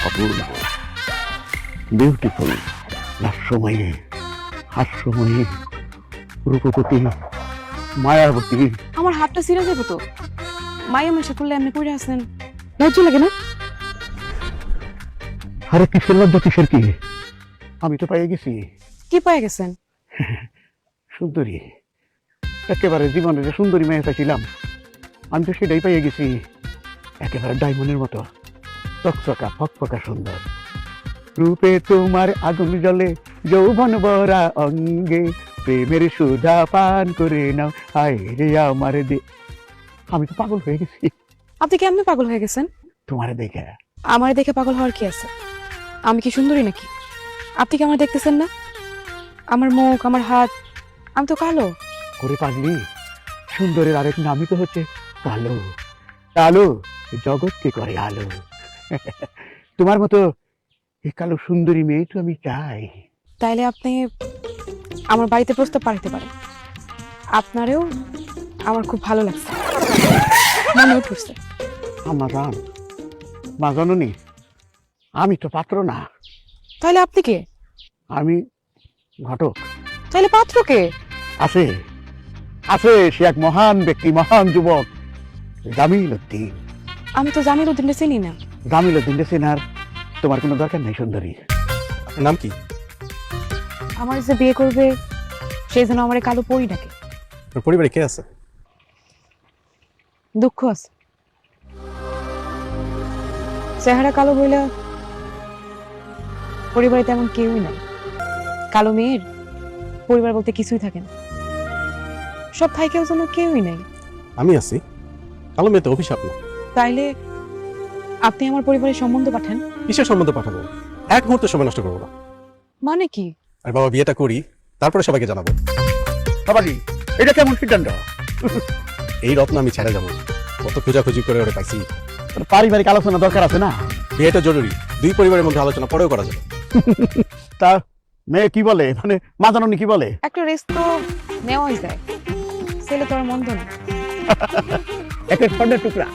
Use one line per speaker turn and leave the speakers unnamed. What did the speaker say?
অপূর্ব, beautiful, লাস্যময়ী, হাস্যময়ী, রূপবতী, মায়াবতী।
আমার হাতটা ছিঁড়ে যাবো তো। মায়া মেশা করলে এমনি পড়ে আসেন, লজ্জা লাগে না?
আরে কিসের লজ্জা, কিসের কি? আমি তো পেয়ে গেছি
কি পেয়ে গেছেন?
সুন্দরী, একেবারে জীবনে যে সুন্দরী মেয়ে চাইছিলাম আমি তো সেটাই পেয়ে গেছি। একেবারে ডায়মন্ডের মতো চকচকা ফকফকা সুন্দর রূপে তোমার আগুন জ্বলে, যৌবন ভরা অঙ্গে, প্রেমের সুধা পান করে নাও, হায় রে আমার দে। আমি তো পাগল হয়ে গেছি
আপনি কেমনে পাগল হয়ে গেছেন?
তোমারে দেখে।
আমার দেখে পাগল হওয়ার কি আছে? আমি কি সুন্দরী নাকি? আপনি কি আমার দেখতেছেন না? আমার মুখ, আমার হাত, আমি তো কালো।
করে পাগলি, সুন্দরের আরেক নামই তো হচ্ছে কালো। কালো জগৎকে করে আলো। তোমার মতো এই কালো সুন্দরী মেয়ে তো আমি চাই।
তাইলে আপনি আমার বাড়িতে প্রস্তাব পাঠাতে পারেন। আপনারেও আমার খুব ভালো লাগছে, মনেও পড়ছে।
আমার জান, মা জননী, আমি তো পাত্র না,
তাহলে আপনি কে?
আমি ঘটক।
তাহলে পাত্র কে?
আছে আছে, সে এক মহান ব্যক্তি, মহান যুবক, জামিল উদ্দিন।
আমি তো জামিল উদ্দিনটা চিনি না।
জামিল উদ্দিন চেনার তোমার কোনো দরকার নেই সুন্দরী।
আপনার নাম কি?
আমার যে বিয়ে করবে সেই জন্য আমার কালো পরি ডাকে।
আপনার পরিবারে কে আছে?
দুঃখ আছে, চেহারা কালো বইলা পরিবারে তেমন কেউই নাই। কালো মেয়ের পরিবার বলতে কিছুই থাকে না, সব থাইকেও যেন কেউই নাই।
আমি আছি। কালো মেয়েতে অভিশাপ না।
তাইলে আপনি আমার পরিবারের সম্বন্ধ পাঠান।
কিসের সম্বন্ধে পাঠাবো? এক মুহূর্তে সময় নষ্ট করবো না।
মানে কি?
আর বাবা, বিয়েটা করি, তারপরে সবাইকে জানাবো।
বাবাজি, এটা কেমন সিদ্ধান্ত?
এই রত্ন আমি ছেড়ে যাবো। কত খোঁজাখুঁজি করে ওরে পাইছি।
পারিবারিক আলোচনা দরকার আছে না?
বিয়েটা জরুরি, দুই পরিবারের মধ্যে আলোচনা পরেও করা যাবে।
তা মেয়ে কি বলে, মানে মা জননী কি বলে?
একটা রেস্ট তো নেওয়াই যায়, ছেলে তো আর মন্দ না।
একটা স্বর্ণের টুকরা।